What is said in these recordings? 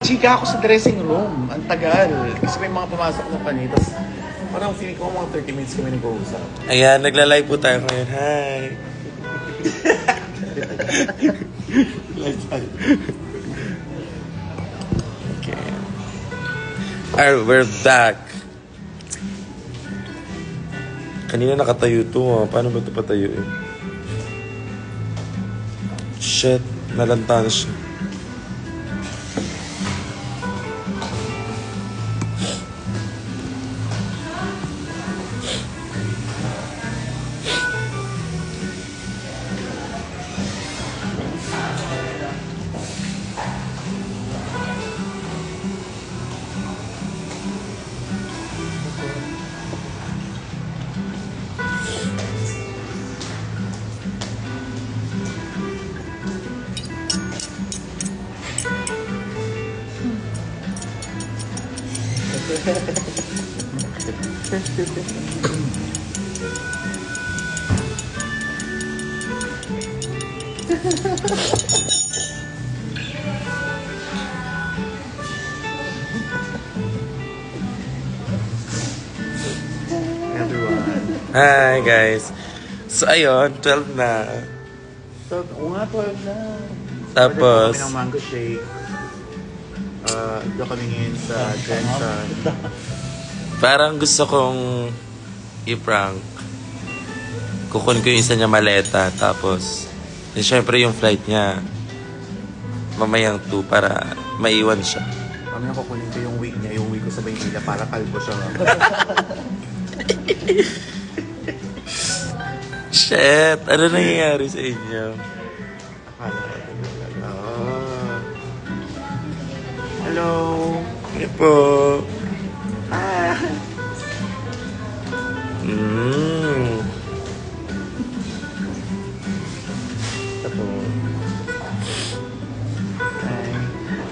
Chika ako sa dressing room. Ang tagal. Kasi may mga pumasok na kanina. Tapos parang feeling ko mga 30 minutes kami nag-uusap. Ayan, nagla-live po tayo ngayon. Hi! Okay. Alright, we're back. Kanina nakatayo to. Paano ba ito patayuin? Shit, nalantan siya. Hi guys. So ayun, 12 na. So, oo nga, 12 na. Tapos Order kami ng mango shake. Doon kami ngayon sa Jensen. parang gusto kong i-prank. Kukunin ko yung isa niya maleta. Tapos, syempre yung flight niya mamayang 2 para maiwan siya. Kami na kukunin ko yung wig niya, yung wig ko sa Maynila para kalbo siya. Shit! Ano nangyayari sa inyo? Akala ko talaga. Hello! Ano po? Ah! Ito. Ay.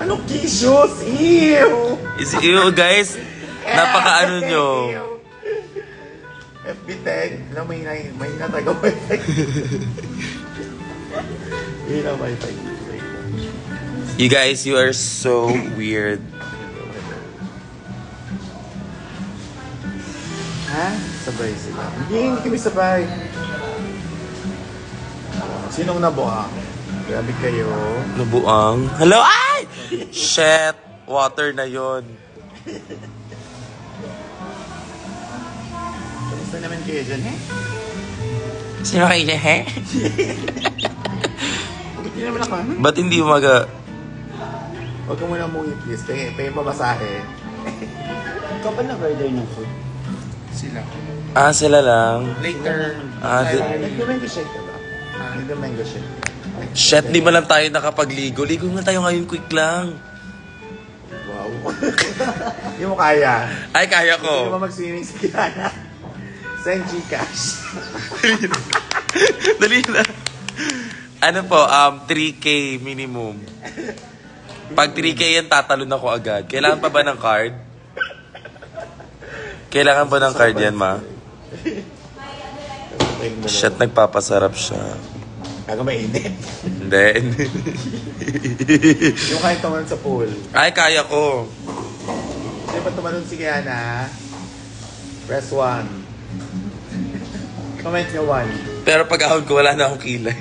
Anong kissos? Ew! Is you guys? Napaka-ano nyo? FB10. Alam, may nataga-wifi. Hindi na wifi. You guys, you are so weird. Ha? Sabay sila. Hindi kami sabay. Sinong nabuha? Grabe kayo. Nabuang. Hello? Ay! Shit! Water na yon. Kamusta naman kayo dyan, he? Sino kayo niya, he? Hindi naman ako. Ba't hindi umaga? Huwag ka muna mungi, please. Kaya pabasahe. Ikaw ba nag-order ng food? Sila. Ah, sila lang. Later. Nag-mango shake ka ba? Nag-mango shake. Shit, di ba lang tayo nakapagligo? Ligo na tayo ngayon, quick lang. Wow. Hindi mo kaya. Ay, kaya Hindi mo ko. mag-swimming sa Kiana. Send Gcash. Dali na. Ano po, 3K minimum. Pag 3K yan, tatalon ako agad. Kailangan pa ba ng card? Kailangan ba ng card yan, ma? Shit, nagpapasarap siya. Kaga mainit. Hindi. Yung kaya tumalon sa pool. Ay, kaya ko. Hindi ba tumalon si Kiana? Press 1. Comment nyo 1. Pero pag ahon ko, wala na akong kilay.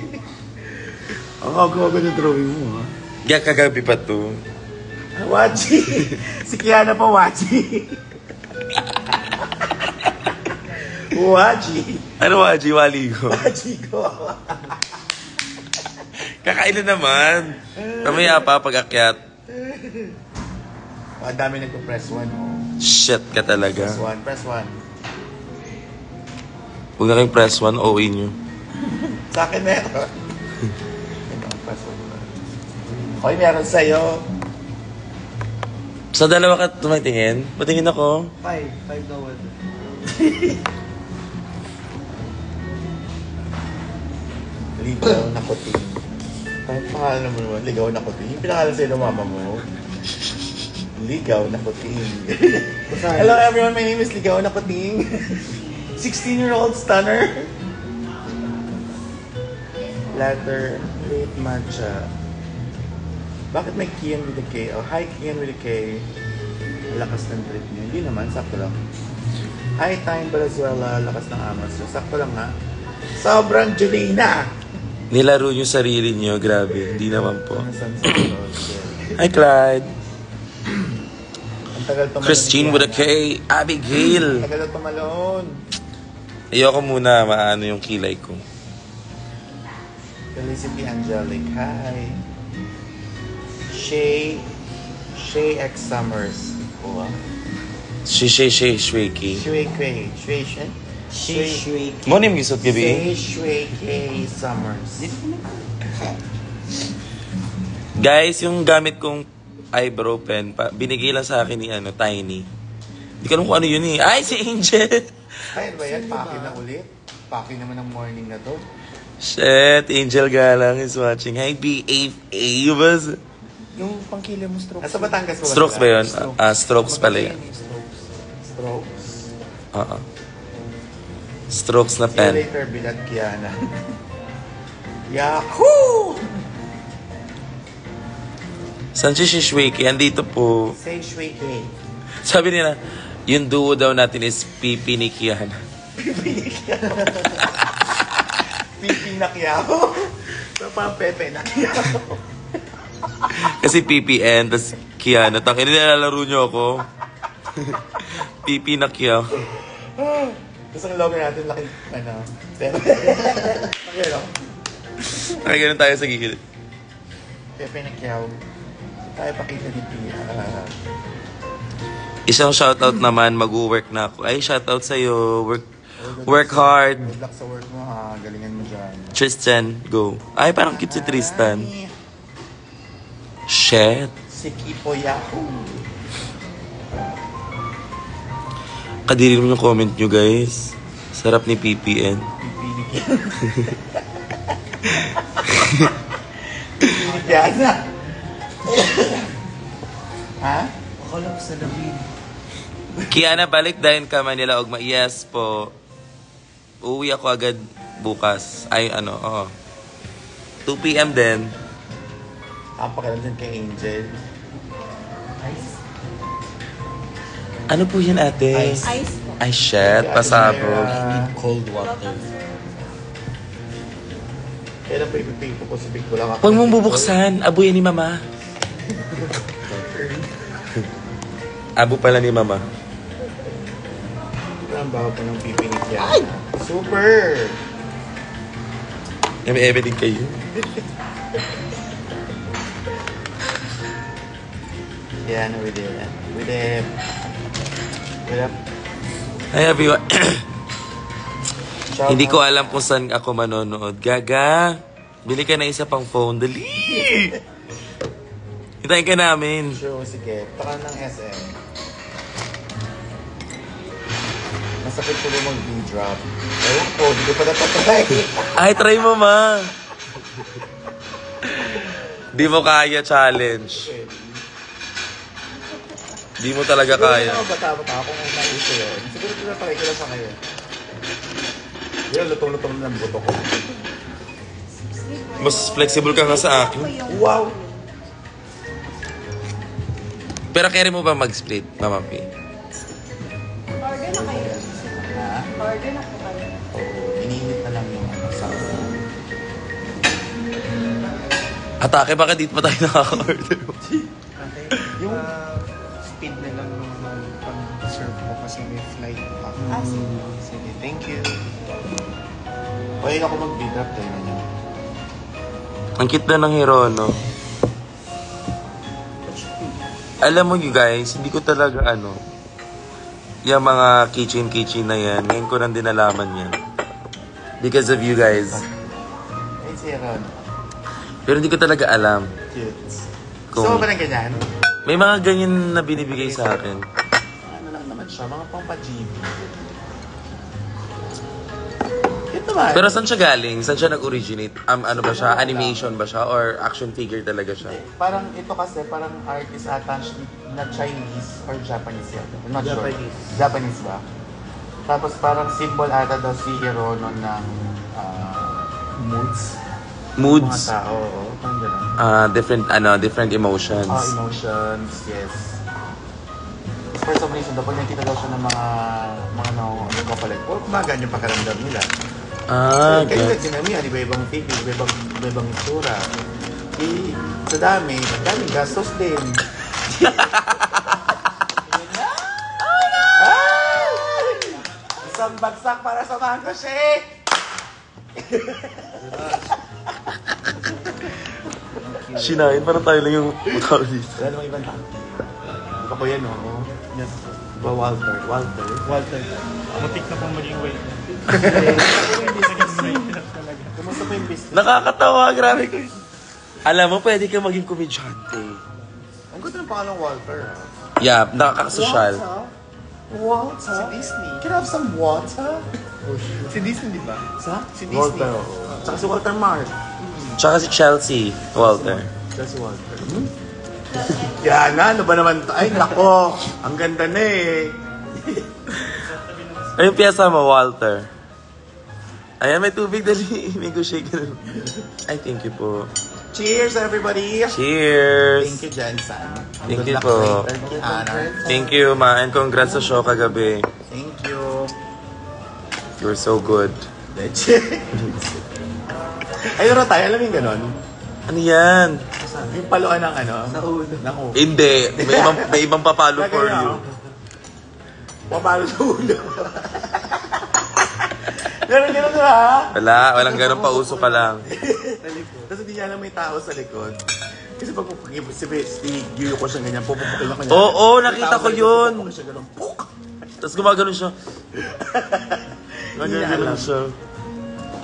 Ang agaw-agaw ng drawing mo, ha? Kaya kagabi pa to. Wachi! Si Kiana pa, Wachi! Wachi! Ano, Waji? Wali ko. Wachi ko! Kakain na naman. Mamaya pa, pag-akyat. Ang dami nagpo-press 1, oh. Shit ka talaga. Press 1, press 1. Huwag na kayong press 1, OA nyo. Sa akin meron. Press 1. Okay, meron sa'yo. Sa dalawa ka tumitingin? Patingin ako. 5 daw. Ligaw na kuting. Ang pangalan mo naman, ligaw na kuting. Yung pinakalan sa'yo ng mama mo. Ligaw na kuting. Hello everyone, my name is Ligaw na kuting. 16-year-old stunner. Letter, late matcha. Bakit may Kian with a K? Oh, hi Kian with a K. Lakas ng trip niyo. Hindi naman, sakto lang. Hi Time Valenzuela, lakas ng amas. So, sakto lang ha. Sobrang Julina! Nilaro yung sarili niyo, grabe. Hindi naman po. Ano saan sa Hi, Clyde. Ang tagal tumalon. Christine with a K. Abigail. Ang tagal tumalon. Ayoko muna maano yung kilay ko. Felicity Angelic, hi. Shay X Summers. Wow. Shweki. Shui Mo nim gisot gabi. Shui Summers. Guys, yung gamit kong eyebrow pen, binigay lang sa akin ni Tiny. Hindi ko alam kung ano yun eh. Ay, si Angel! Ay, ano ba yan? Paki na ulit? Paki naman ng morning na to. Shit, Angel Galang is watching. Hi, BFA. Bas? Yung pangkilay mo stroke. Nasa Batangas ba? Strokes ba yun? Strokes pala yan. Strokes? Oo. Strokes na See you pen. later, Bilad Kiana. Yahoo! Saan si Shweki? Andito po. Say Shui K. Sabi nila, yung duo daw natin is Pipi ni Kiana. Pipi na Kiao. So, parang Pepe na Kiao. Kasi PPN, tas Kiana. Tangin na nilalaro niyo ako. Pipi na Kiana. Gusto ng logo natin, laki, Pepe. Okay, no? Ay, ganun tayo sa gilid. Pepe na Kiao. Tayo pakita ni Pia. Isang shoutout naman, mag-work na ako. Ay, shoutout sa'yo. Work hard. Good luck sa work mo ha. Galingan mo dyan. Tristan, go. Ay, parang cute si Tristan. Shit. Si Kipo Yahoo. Kadiri mo yung comment nyo, guys. Sarap ni PPN. Pipinig yan. Pipinig yan na. Ha? Akala ko sa labing. Kiana, balik dahil ka Manila, Ugma. Yes po. Uwi ako agad bukas. Ay, oo. 2 p.m. din. Ang pakialam dyan kay Angel. Ano po yan, ate? Ice. Ice po. Ay, shit. Pasabog. Cold water. Kailan pa ipipipo ko sa big ko lang ako. Huwag mong bubuksan. Abo yan ni mama. Abo pala ni mama. Ang baho pa ng pipinig yan. Super! Eme din kayo. Yan, with it. Hi, everyone. Hindi ko alam kung saan ako manonood. Gaga, bili ka na isa pang phone. Dali! Hintayin ka namin. Sure, sige. Taka ng SM. Masakit ko lang mag-V-drop. Ewan ko, hindi ko pa natatry. Ay, try mo, ma. Di mo kaya challenge. Di mo talaga kaya. Siguro bata-bata ako kung nauso yun. Siguro tinatry ko lang sa ngayon. Yan, lutong-lutong na ng buto ko. Mas flexible ka nga sa akin. Wow! Pero carry mo ba mag-split, Mama P? Order na kayo. Ha? Order na po kayo. Oo, iniinit na lang yung sauce. Atake, bakit dito pa tayo nakaka-order? Okay. Yung speed na lang nung pag-serve ko kasi may flight ako. Sige, thank you. Okay ako mag-V-drop, tayo na. Ang cute na ng Hirono. Alam mo you guys, hindi ko talaga yung mga kitchen na yan, ngayon ko nang dinalaman yan. Because of you guys. Ay, si Aaron. Pero hindi ko talaga alam. Cute. Kung- Gusto mo ba ng ganyan? May mga ganyan na binibigay sa akin. Ano lang naman siya, mga pang-pa-GB. Cute naman. Pero saan siya galing? Saan siya nag-originate? Ano ba siya? Animation ba siya? Or action figure talaga siya? Parang ito kasi, parang artist attached na Chinese or Japanese yata. I'm not sure. Japanese ba? Tapos parang symbol ata daw si Hirono ng moods. moods. Mga tao, oo. Parang gano'n. Different emotions. Emotions, yes. For some reason, daw, pag nakita daw siya ng mga nagpapalit, kumagaan yung pakiramdam nila. Kaya ginamihan, iba-ibang figure, iba-ibang itsura. Sa daming gastos din. Isang bagsak para sa mango shake! Shinain, parang tayo lang yung tao dito. Wala namang ibang tao. Iba ko yan, oo. Yan. Diba Walter? Matik na pong maging wait. Kumusta pa yung business? Nakakatawa, grabe ko. Alam mo, pwede ka maging komedyante. Ang ganda ng pangalan Walter, ha? Yeah, nakakasosyal. Walter? Si Disney. Can I have some water? Si Disney, di ba? Si Disney. Walter, oo. Tsaka si Walter Mark. Tsaka si Chelsea, Walter. Tsaka si Walter. Yan na, ano ba naman to? Ay, nako. Ang ganda na eh. Ano yung piyesa mo, Walter? Ayan, may tubig dali. May shake. Ay, thank you po. Cheers, everybody. Cheers! Thank you, Jensen. Thank Good you luck po. later, Kiana. Thank you, ma. And congrats sa show kagabi. Thank you. You're so good. Leche. Ay, laro tayo. Alam mo yung ganon? Ano yan? Yung paluan ng ano? Sa ulo. Ng ulo. Hindi. May ibang papalo for you. Papalo sa ulo. Ganon ha? Walang ganun pa. Uso ka lang. Tapos hindi niya alam may tao sa likod. Kasi pag si Gio ko siya ganyan, pupupukin ako niya. Oo, nakita ko yun. Pupupukin siya ganun. Puk! Tapos gumagano siya. Gumagano siya.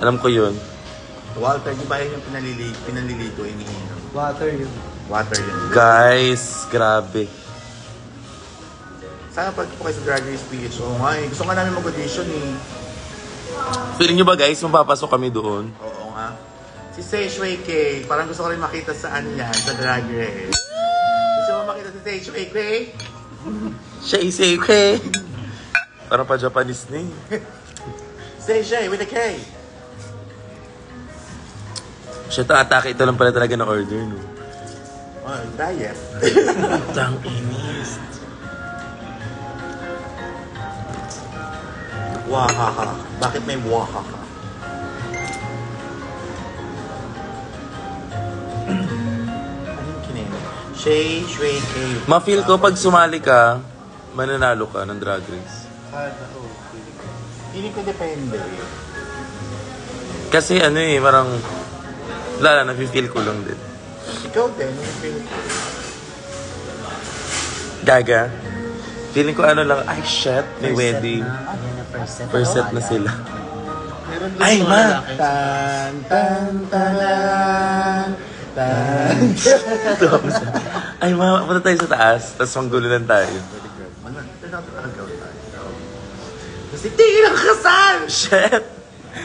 Alam ko yun. Walter, di ba yun yung pinalilito, iniinom? Water yun. Water yun. Guys, grabe. Sana pag po kayo sa Drag Race PH, oo nga eh. Gusto nga namin mag-audition eh. Feeling nyo ba guys, mapapasok kami doon? Oo nga. Si Sage K, parang gusto ko rin makita saan yan, sa Drag Race. Gusto mo makita si Sage K? Siya isake. Parang pa Japanese na eh. Sage with a K. Siya ito, atake ito lang pala talaga na order, no? Oh, diet. Tang inis. Wahaha. Bakit may wahaha? Anong kinema? Sage K. Ma-feel ko pag sumali ka, mananalo ka ng Drag Race. Feeling ko depende. Kasi ano eh, parang wala lang, nafe-feel ko lang din. Ikaw din, yung feeling ko. Gaga. Feeling ko ano lang, ay shit, may wedding. First set na sila. Ay, ma! Tan, tan, tanan, tan. Ay, ma, punta tayo sa taas, tapos manggulo lang tayo. Kasi tingin ang kasal! Shit!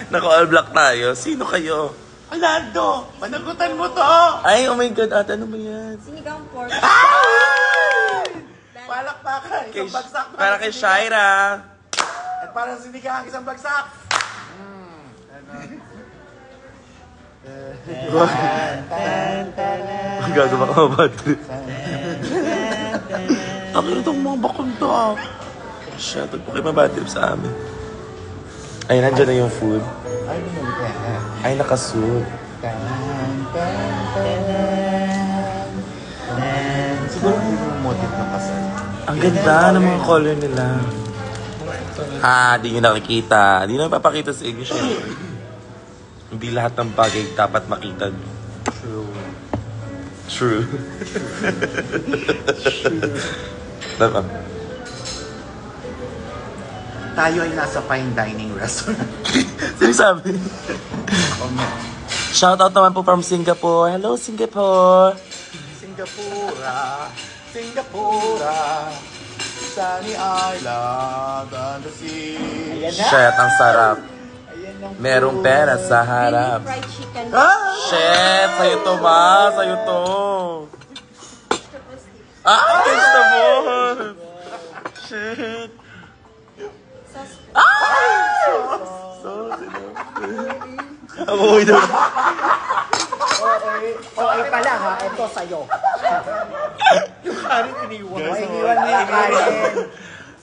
Naka-all black tayo. Sino kayo? Alando! Panagutan mo to! Ay, oh my God, ate, ano ba yan? Sinigang pork. Palakpakan! Isang bagsak Para kay Shaira. At parang sinigang isang bagsak! Ang gagawa ka mga bad trip. Ang ito itong mga bakunda. Shit, huwag po kayo mga bad trip sa amin. Ay, nandiyan na yung food. Ay, binalik ka. Ay, nakasuit. Siguro hindi mo motive ng kasal. Ang ganda ng mga color nila. Di nyo nakikita. Di na papakita sa inyo siya. Hindi lahat ng bagay dapat makita nyo. True. Diba? Tayo ay nasa fine dining restaurant. Sino sabi? Shoutout naman po from Singapore. Hello, Singapore! Singapura, Singapura, sunny island on the sea. Shit, ang sarap. Merong pera sa harap. Fried chicken. Shit, sa'yo to, ma. Sa'yo to. Vegetable. Shit. Sauce. Sauce. Ako, Okay pala ha, ito sa'yo. Yung kanin iniwan. Guys, Iniwan mo yung kanin.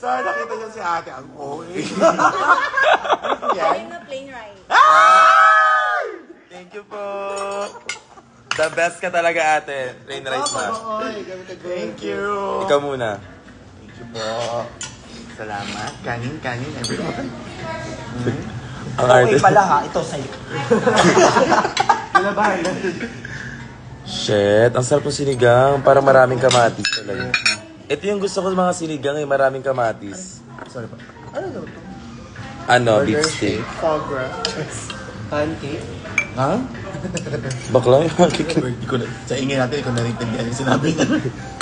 So, nakita niyo si ate ang OA. Plain na plain rice. Thank you po. The best ka talaga, ate. Plain rice na. Thank you. Ikaw muna. Thank you po. Salamat. Kanin, everyone. Ang Okay artist. pala ha, ito sa'yo. Kalabahan na. Shit, ang sarap ng sinigang. Parang maraming kamatis talaga. Ito yung gusto ko sa mga sinigang eh, maraming kamatis. Sorry pa. Ano daw ito? Ano, beef steak. Foie gras. Pancake. Ha? Bakla yung Hindi ko na, sa ingay natin, ko narintindihan yung sinabi niya.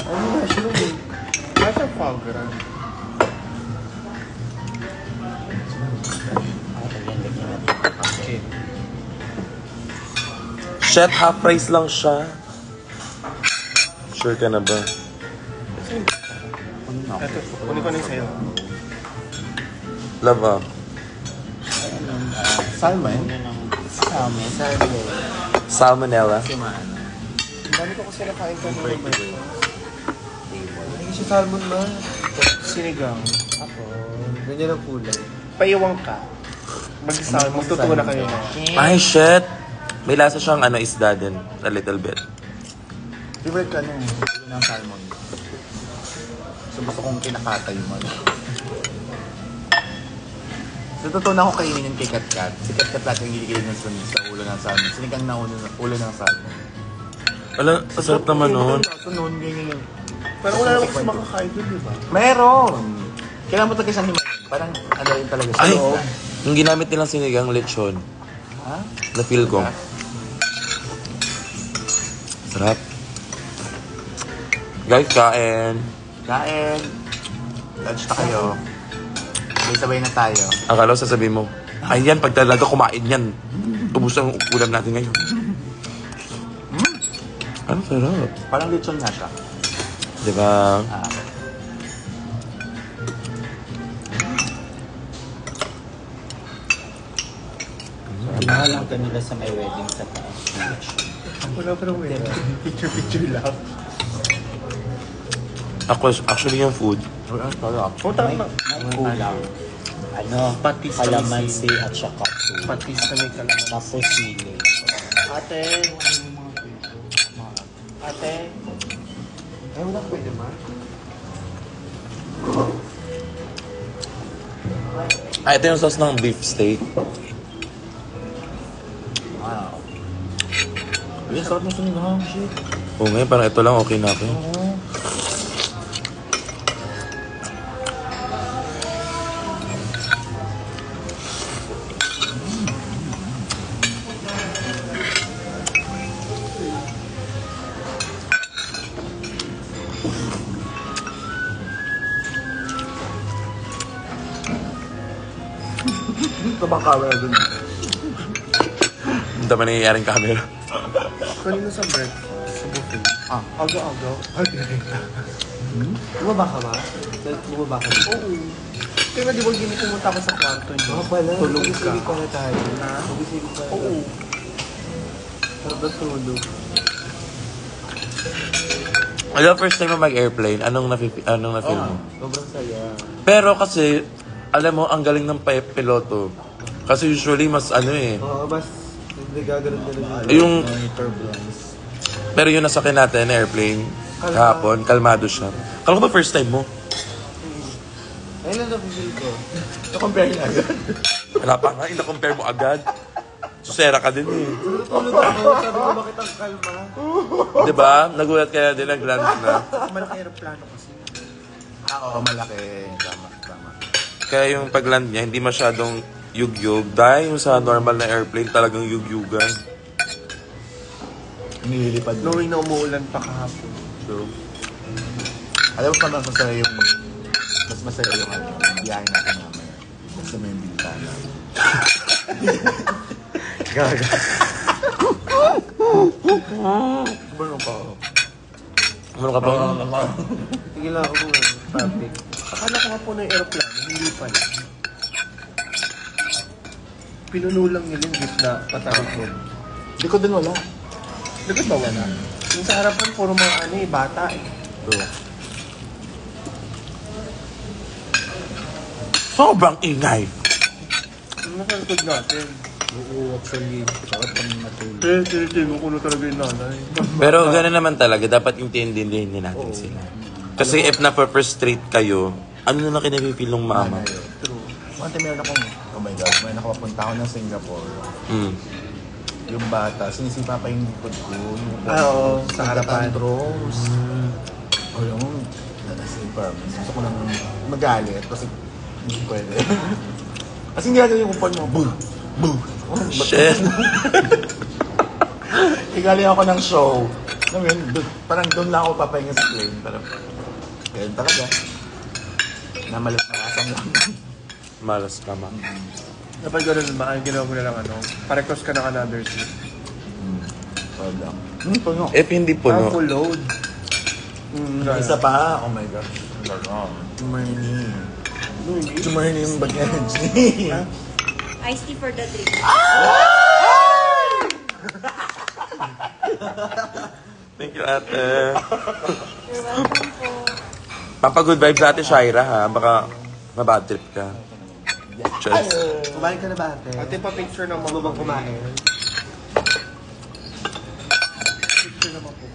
Ano ba siya eh? Nasa foie gras. Okay. Shit, half price lang siya. Sure ka na ba? Ito, kunin ko na yung sa'yo. Love ah. Salmon? Salmonella. Ang dami ko kasi nakain ko ng Hindi siya salmon ma. Sinigang. Ako. Ganyan ang kulay. Paiwang ka. Mag-salmon. Magtutuwa na kayo na. Ay, shit. May lasa siyang isda din. A little bit. Favorite ka nung ng salmon. So, gusto kong kinakata yung ano. So, totoo na ako kainin yung kay Katkat. Si Katkat lahat yung giligilid ng sa ulo ng salmon. Sinigang na ulo ng salmon. Wala, sarap naman nun. So, noon, ganyan yung... Pero wala naman kasi makakain doon, di ba? Meron! Kailangan mo talaga siyang himayin. Parang ano rin talaga siya. Ay, Oo. yung ginamit nilang sinigang lechon. Ha? Na-feel ko. Sarap. Guys, kain. Kain. Lunch na kayo. Sabay na tayo. Akala ko sasabihin mo, ayan, pag talaga kumain yan, ubus ang ulam natin ngayon. Ano sarap? Parang lechon nga siya. Diba? Lang kanila sa may wedding sa taas. Wala pa naman yun. Picture lang. Ako, actually yung food. Puta na. May kulang. Ano? Patis na Kalamansi at saka food. Patis na may kalaman. Tapos sili. Ate. Ate. Ay, wala pwede ma. Ito yung sauce ng beef steak. Wow. Uy, sarap na sinigang. Shit. Oo ngayon, parang ito lang okay na ako. Ito bang camera dun? Hindi naman nangyayaring camera. Kanina sa breakfast, sa buffet. Agaw-agaw. Bumaba ka ba? Bumaba ka ba? Oo. Kaya di ba gini pumunta ka sa kwarto niyo? Pala. Tulog ka. Mag-isibig pa na tayo. Ha? Mag-isibig pa na Oo. tayo. Sarap na tulog. Alam, first time mo mag-airplane, anong na-feel mo? Sobrang saya. Pero kasi, alam mo, ang galing ng piloto. Kasi usually, mas Oo, mas hindi gagano'n talaga. yung, turbulence. pero yung nasakyan natin, airplane, kahapon, kalmado siya. Kala ko ba first time mo? Ayun lang na-feel ko. Na-compare niya agad. Wala pa nga, ina-compare mo agad. Susera ka din eh. Tulog ako, sabi ko bakit ang kalma? Diba? Nagulat kaya din, nag-land na. Malaki aeroplano kasi. Oo, malaki. Tama. Kaya yung pag-land niya, hindi masyadong yug-yug. Dahil yung sa normal na airplane, talagang yug-yugan. Nililipad. Knowing na umuulan pa kahapon. So, Alam mo pa mas masaya yung biyahe natin mamaya. Basta may bintana. Gaga. Meron pa ako. ano ka pa? Sige lang ako kung topic. Akala ko nga po na yung aeroplano, hindi pala. Pinuno lang nila yung gitna, patalikod. Hindi ko din wala. Likod ba wala? Yung sa harapan, puro mga ano eh, bata eh. Ito. Sobrang ingay. Ano nasa likod natin? Oo, actually, sarap kami matulog. Tinitingin ko na talaga yung nanay. Pero gano'n naman talaga, dapat intindihin din natin sila. Kasi if na-frustrate kayo, ano na lang kinapipil ng mama? True. One time meron akong, oh my God, may nakapunta ako ng Singapore. Mm. Yung bata, sinisipa pa yung likod ko. Yung Oo, sa harapan. Rose. O yung, nasipa. Gusto ko nang magalit kasi hindi pwede. Kasi hindi natin yung kumpon mo, boo! Boo! Shit. Igaling ako ng show. Alam mo yun, parang doon lang ako papahinga sa plane. Parang, ganyan talaga. Namalas-malasan lang. Malas ka, ma. Dapat gano'n ba? Ang ginawa mo na lang ano, parekos ka ng another seat. Wala. Puno. If hindi Parang puno, full load. Isa pa, oh my gosh. Jumarni. Jumarni yung baggage. Iced tea for the drink. thank you, ate. You're welcome po. Papa-good vibes ate Shaira, ha? Baka mabad trip ka. Cheers. Kumain ka na ba ate? Ate pa picture ng mga bang kumain. Picture naman po.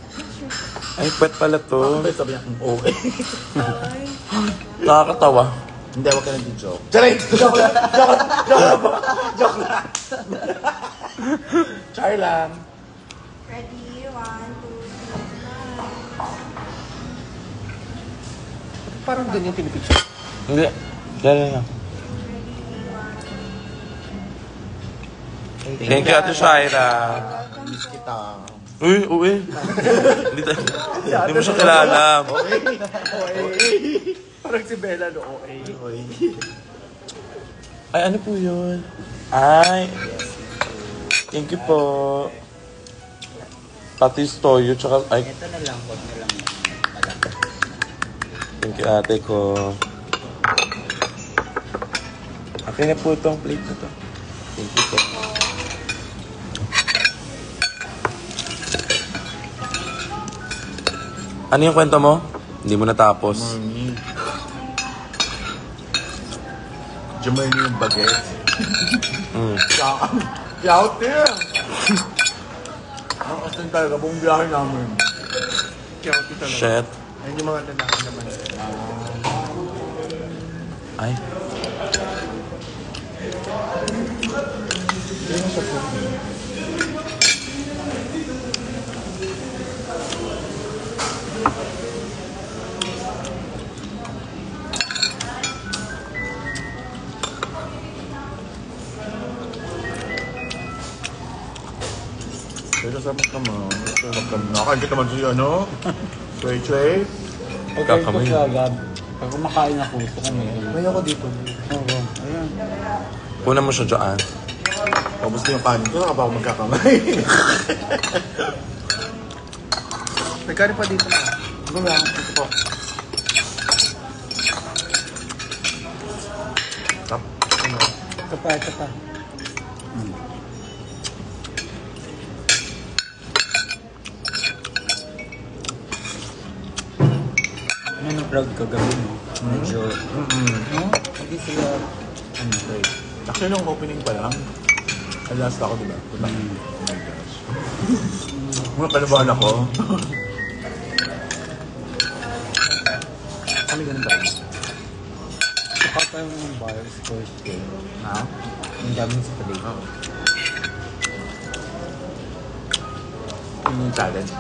Ay, pwet pala to. Bakit sabi niya, okay. Ay. Nakakatawa. Hindi, wag ka nang di-joke. Charay! Joke lang! Joke lang! Joke lang! Joke lang! Char lang. Ready? 1, 2, 3, Parang ganyan pinipicture. Hindi. Dala na. Thank you, ate Shaira. Miss kita. Uy, uwi. Hindi mo siya kilala. Parang si Bella no, OA. Ay, ano po yun? Ay. Thank you po. Pati toyo, tsaka, ay, Ito na lang, huwag na lang yan. thank you ate ko. Okay na po itong plate na to. Thank you po. Ano yung kwento mo? Hindi mo natapos. Jumarni. Jumarni yung baguette. Mm. Shout there! Ang asin talaga, buong biyahe namin. Kiyauti talaga. Shit. Ayun yung mga lalaki naman. Ay. Pero sabi ka mo, nakain ka naman siya, no? Trey? Okay po Kakamay. siya, Gab. Pag kumakain ako, gusto ko meron. May ako dito. Oo, ayan. Una mo siya dyan. Tapos na yung kanin ko, naka pa ako magkakamay. May kanin pa dito na. Wala, dito po. Tap. Ito pa, ito pa. Ano na proud ka gabi mo? Medyo, no? Hindi sila, ano, right? Actually, nung opening pa lang, last ako, diba? Oh my gosh. Mga kalabahan ako. Kami ganun ba? Saka pa yung bars first day. Ha? Ang daming sa plate. Yun yung challenge.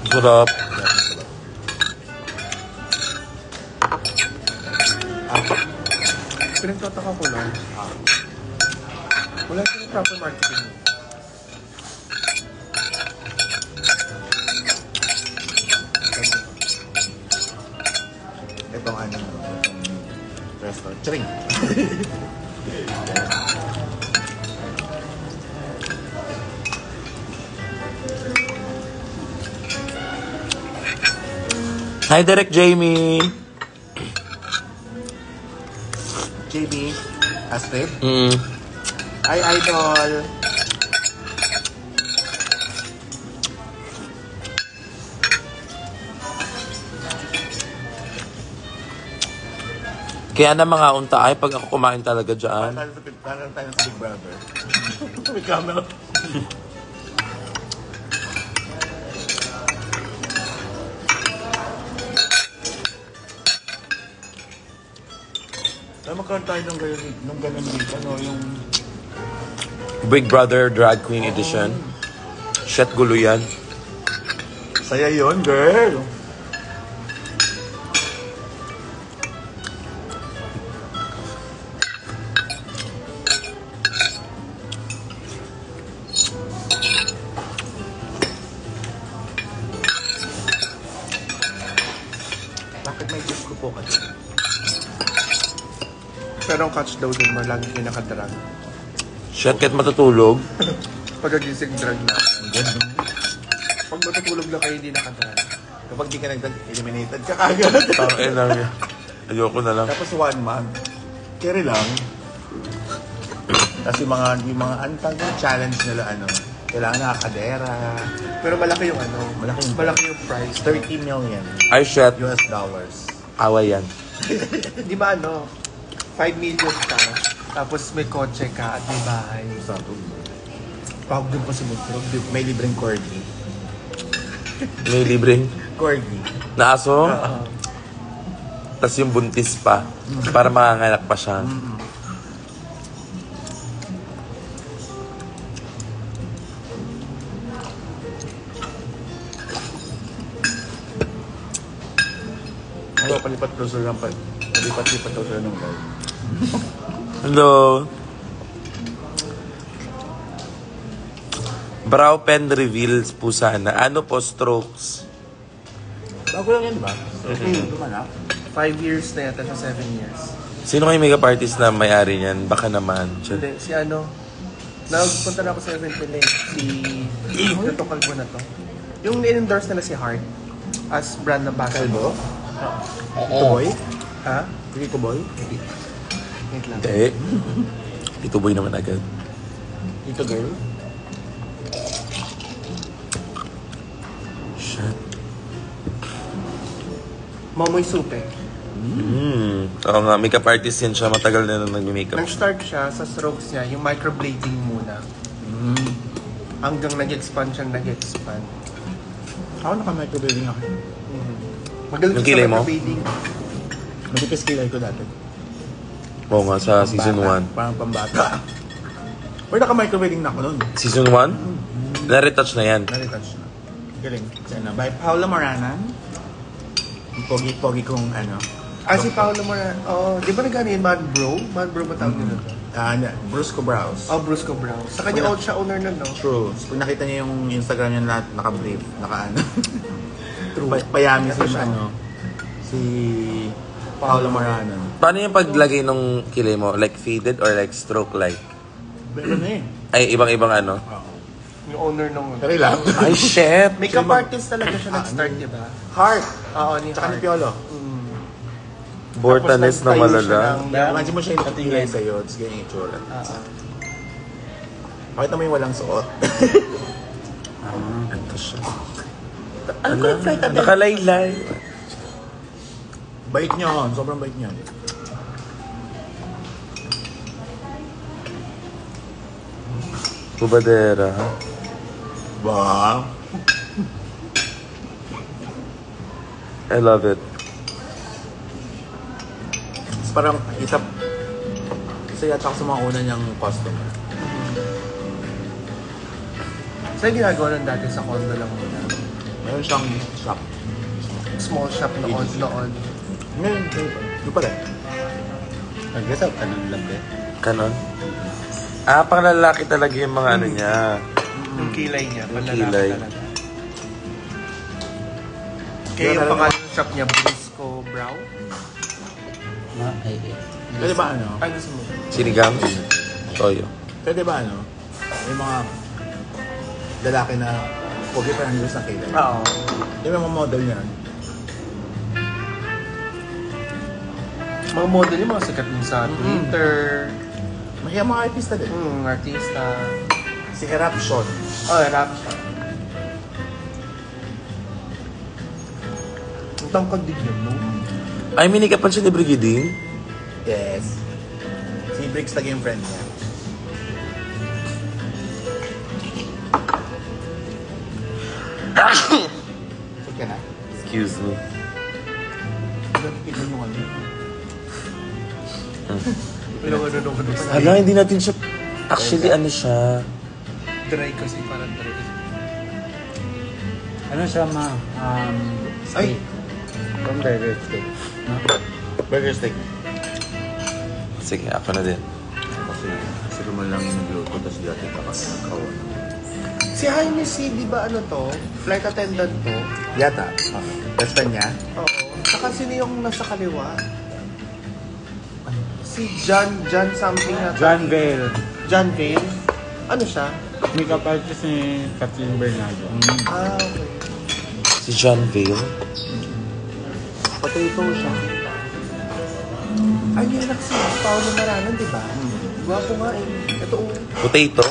Sarap. Pinagtataka ko lang. Wala yung proper marketing. Itong ano, itong restaurant. Charing! Hi, Direct Jamie. JB, Astrid. Mm. Hi, Idol. Kaya na mga unta ay pag ako kumain talaga dyan. Parang tayo sa Big Brother. May camera. Ay, magkaroon tayo nung ganun dito, ano, yung... Big Brother Drag Queen Edition. Shit, gulo yan. Saya yun, girl. Bakit may disco po ka dyan? Pero ang catch daw din mo, lagi kayo nakadrag. Shit, kahit matutulog. Pag-agising drag na. Ang ganda. Pag matutulog na kayo, hindi nakadrag. Kapag di ka nag-eliminated ka agad. Tangin lang yan. Ayoko na lang. Tapos 1 month. Carry lang. Tapos yung mga antag na challenge nila, ano, kailangan nakakadera. Pero malaki yung ano. Malaki yung price. 30 million Ay, shit. US dollars. Away yan. Di ba ano? 5 million ka. Tapos may kotse ka at may bahay. Sabi. Pag doon pa sa Montrog. May libreng corgi. May libreng Corgi. na aso. Tapos yung buntis pa. Para makanganak pa siya. Ano, palipat closer lang pa. Palipat-lipat closer ng live. Hello. Brow pen reveals po sana. Ano po, strokes? Bago lang yan, di ba? Dumanak. 5 years na yata sa 7 years. Sino kayo makeup artist na may-ari niyan? Baka naman. Hindi, si ano. Nagpunta na ako sa event nila eh. Si Ito Kalbo na to. Yung in-endorse nila si Heart as brand ambassador. Ito boy? Ha? Ito boy? Wait lang. Hindi. Ito boy naman agad. Ito girl? Shit. Momoy Supe. Oo nga, makeup artist yan siya. Matagal na nang nag-makeup. Nag-start siya sa strokes niya, yung microblading muna. Hanggang nag-expand siyang nag-expand. Ako naka-microblading ako. Magaling Yung siya kilay sa mo? microblading. Matipis kilay ko dati. Oo nga, sa season 1. Parang pambata. Pero naka-microblading na ako nun. Season 1? Na-retouch na yan. Na-retouch na. Galing. Sana. By Paula Moranan. Ang pogi-pogi kong ano. Si Paolo Moran. Di ba nag-ano yun? Man Bro? Man Bro ba tawag nila to? Brusco Brows. Brusco Brown. Sa kanya siya owner nun, no? True. Pag nakita niyo yung Instagram niya lahat naka-brief, naka-ano. True. Payami Ito si siya. ano. Si Paula Moranan. Paano yung paglagay nung kilay mo? Like faded or like stroke-like? Pero na eh. Ay, ibang-ibang ano? Yung owner nung... Kari lang. Ay, shit! Makeup artist talaga siya nag-start, di ba? Heart. Oo, ni Tsaka ni Heart. Piolo. Bortanes na Tapos nagtayo siya malala. ng- Imagine mo siya yung tatingin sa'yo, tapos ganyan yung itsura. Pakita mo yung walang suot. Ito siya. Ano ko yung flight attendant? Nakalaylay. Bait niya, hon. Sobrang bait niya. Bubadera, ha? Ba? I love it. Tapos parang isa yata ako sa mga una niyang customer. Saan ginagawa nun dati sa condo lang muna? Meron siyang shop. Small shop noon. Ngayon, yung pala. Nag-reserve ka ng labi. Kanon? Pang lalaki talaga yung mga ano niya. Yung kilay niya. Yung Malalaki kilay. talaga. Kaya yung pangalan ng shop niya, Brusco Brow. Pwede ba ano? Ay, gusto mo. Sinigang? Toyo. Pwede ba ano? Yung mga lalaki na pogi pa ng Diyos na kilay. Oo. Yung mga model niyan. Mga model yung mga sikat mo sa Twitter. Mahiya mga artista din. Artista. Si Eruption. Oh, rap siya. Ang tangkad din yun, no? Ay, minikapan siya ni Brigiding? Yes. Si Briggs naging friend niya. Saan ka na? Excuse me. Tignan yung ano. Pero ano nung ano sa Hala, hindi natin siya... Actually, ano siya? dry kasi, parang dry kasi. Ano siya, ma? Ay! From burger steak. No? Burger steak. Sige, ako na din. Kasi naman lang yung nagluto, tapos di natin kakasakawan. Si Jaime C, di ba ano to? Flight attendant to? Yata. Best friend niya? Oo. Saka sino yung nasa kaliwa? Si John something na... John Vale. John Vale? Ano siya? Makeup artist ni Kathleen Bernardo. Ah, okay. Si John Vale. Potato siya. Ay, yung anak si Paolo Maranan, di ba? Gwapo nga eh. Ito oh. Potato?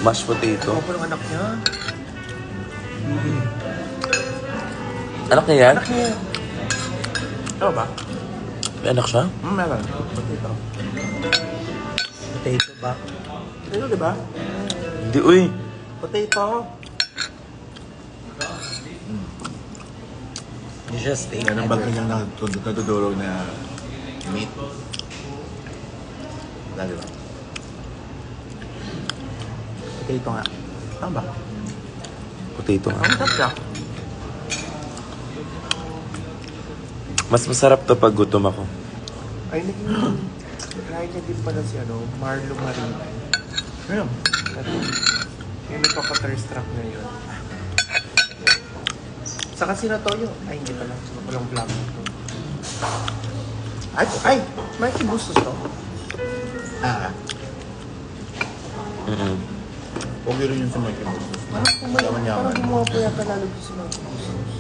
Mashed potato? Gwapo ng anak niya. Anak niya yan? Anak niya. Ano ba? May anak siya? Meron. Potato. Potato ba? Potato, di ba? Hindi, uy. Potato. Hindi siya steak. Yan ang bagay niyang natudurog na meat. Lagi ba? Potato nga. Tama ba? Potato nga. Ang sarap siya. Mas masarap to pag gutom ako. Ay, naging... Try niya din pala si ano, Marlo Marin. Ayun. Ito. Yung nagpapa-thirst trap na yun. Saka sino to yung... Ay, hindi pala. Sino palang vlog na to. Ay! Mikey Bustos to. Huwag yun yung sa mga kinusos. Parang gumawa po yata lalo si Mikey Bustos.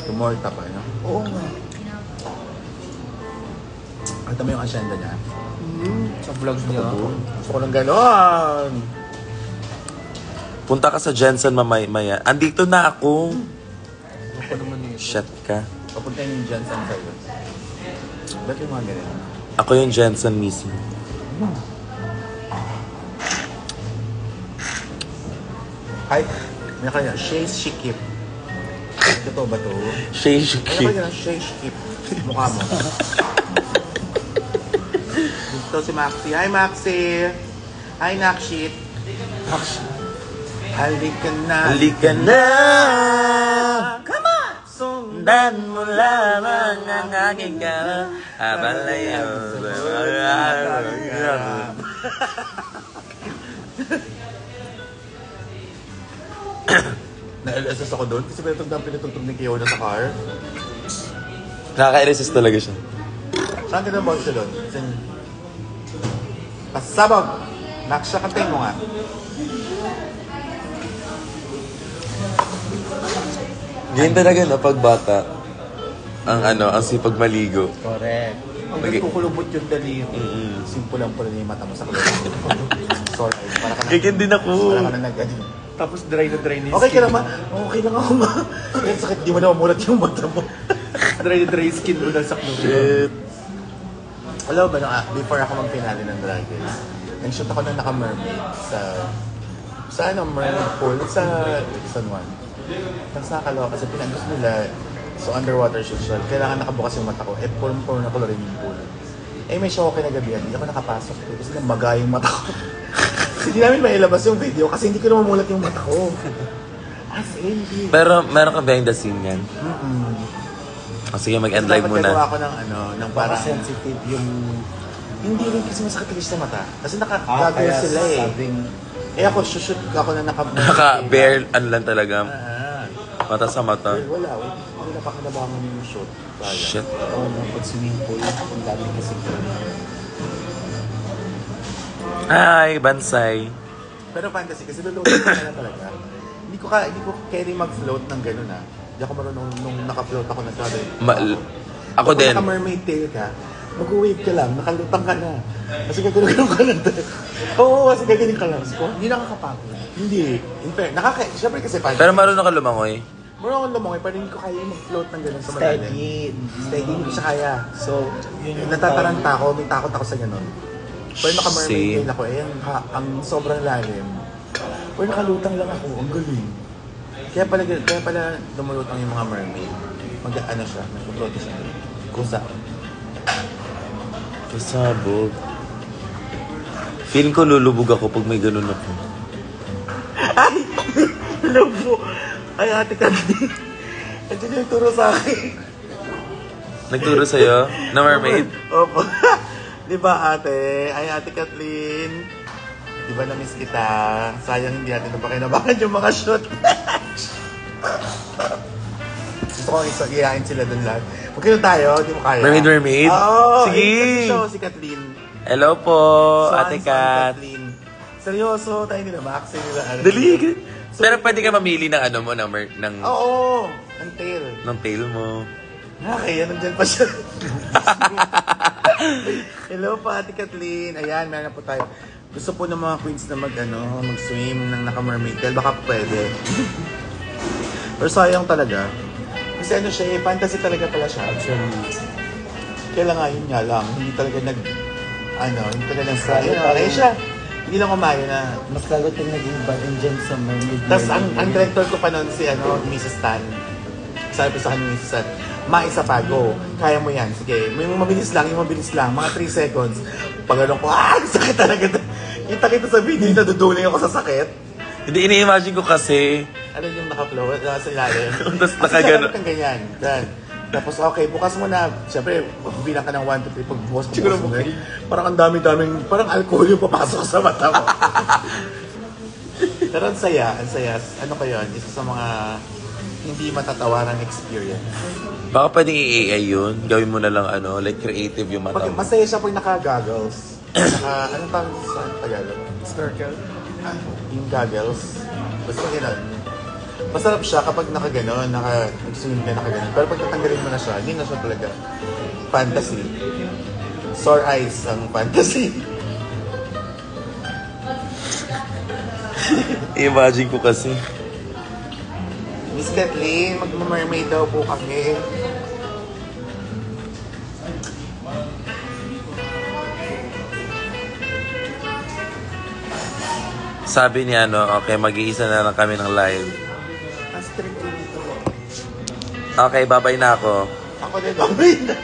Tumorta pa, no? Oo nga. Ito mo yung asyenda niya. Sa vlog niya. Gusto ko ng ganon. Punta ka sa Jensen mamaya. Andito na ako. Ano pa naman yun? Shit ka. Papunta yung Jensen sa'yo. Ba't yung mga ganyan? Ako yung Jensen mismo. Ay, may kanya, Shay's Shikip. Ito ba to? Shay Ano Shuki. ba yan? Shay's Shikip. Mukha mo. Dito si Maxi. Hi, Maxi! Hi, Nakshit. Halika na. Halika na. Come on! Sundan mo lamang ang aking ka. Abalayo. Na-LSS ako doon kasi pinatugtog ni Kiona sa car. Nakaka-resist talaga siya. Saan ka na ba siya doon? Pasabog! Naksya ka mo nga. Ganyan talaga na pag bata. Ang sipag maligo. Correct. Ang nagkukulubot yung daliri. Simple lang pala yung mata mo sa kulubot. Sorry. Para ka na. Ganyan din ako. Para ka na nag-ano. Tapos dry na dry na yung Okay ka skin. naman. Okay lang ako ma. Kaya sakit, di mo na mamulat yung mata mo. Dry na dry skin mo na sa clothes. Shit. Alam mo ba, before ako mag-finale ng Drag Race, nag-shoot ako na naka-mermaid sa mermaid pool sa San Juan. Tapos nakakalawa kasi pinagos nila, so underwater shoot siya. Kailangan nakabukas yung mata ko. Puro na colorin yung pool. May show ako kinagabihan, hindi ako nakapasok. Kasi namaga yung mata ko. Hindi namin mailabas yung video kasi hindi ko na mamulat yung mata ko. As in, Pero meron ka behind the scene yan? Sige, mag-end live dapat gagawa muna. ako ng parang... Sensitive yung... Hindi rin kasi masakit kasi sa mata. Kasi nakagagawin sila eh. sabing... Ako, shoot ako na Naka-bare, lang talaga. Mata sa mata. Wala. Hindi napakinabangan yung shoot. Shit. Oo, pag swimming pool, ang dami kasi Hi, Bansay. Pero fantasy kasi luluto ka na talaga. Hindi ko carry mag-float ng gano'n ah. Hindi ako marunong nung naka-float ako na sabi. Ako din. Kung naka-mermaid tail ka, mag-wave ka lang, nakalutang ka na. Kasi gagano'n ka lang. Oo, kasi gaganin ka lang. So, Hindi nakakapagod. hindi. In fact, siyempre kasi paano. Pero marunong ka lumangoy. Marunong akong lumangoy, pero hindi ko kaya mag-float ng gano'n sa malalim. Steady, hindi ko siya kaya. So, natataranta ako, may takot ako sa gano'n. Pero naka-mermaid Same. tail ako, eh, ang sobrang lalim. Pero nakalutang lang ako, ang galing. Kaya pala lumulutang yung mga mermaid. Ano siya, nag-float siya. Kusa. Pasabog. Feeling ko lulubog ako pag may ganun ako. Ay! Lubo! Ay, ate Kathleen. Andiyan yung turo sa akin. Nagturo sa'yo na mermaid? Opo. Di ba ate? Ay, ate Kathleen. Di ba na-miss kita? Sayang hindi natin napakinabangan yung mga shoot. Gusto ko iyain sila dun lahat. Magkano tayo? Di mo kaya? Mermaid? Oo! Sige! Show si Kathleen. Hello po, Ate Swans on Kat. Kathleen. Seryoso, tayo nila Max. Nila, ano. Dali. Pero pwede ka mamili ng ano mo, ng Oo! Ang tail. tail mo. Kaya nandyan pa siya. Hello po, Ate Kathleen. Ayan, meron na po tayo. Gusto po ng mga queens na mag-swim ng naka-mermaid tail. Baka pwede. Pero sayang talaga. Kasi ano siya, fantasy talaga pala siya. Kaya lang nga, yun nga lang. Hindi talaga hindi talaga nag-sayo. Kaya siya, hindi lang umayo na. Mas lalo tayong naging button dyan sa mermaid. Tapos ang director ko pa noon si Mrs. Tan. Sabi ko sa kanya Mrs. Tan, maisa pa, go. Kaya mo yan. Sige, yung mabilis lang. Mga 3 seconds. Pag ano ko, sakit talaga. Kita sa video, naduduling ako sa sakit. Hindi, ini-imagine ko kasi. Ano yung naka-flow? Sa ilalim. Tapos Kasi nakagano. kang ganyan. Yan. Tapos okay, bukas mo na. Siyempre, bilang ka ng 1, 2, 3. Pag bukas mo na. Parang ang dami-daming, parang alcohol yung papasok sa mata mo. Pero ang saya. Ano ko yun? Isa sa mga hindi matatawaran experience. Baka pwedeng i-AI yun. Gawin mo na lang like creative yung mata mo. Masaya siya pag naka-goggles. Anong tawag sa Tagalog? Snorkel. Yung goggles. Basta gano'n. Masarap siya kapag nakaganon, nag-swim ka nakaganon. Pero pag tatanggalin mo na siya, hindi na siya talaga fantasy. Sore eyes ang fantasy. I-imagine ko kasi. Miss Kathleen, mag-mermaid daw po kami. Sabi niya okay, mag-iisa na lang kami ng live. Ang strict ko dito. Okay, babay na ako. Ako din, babay na.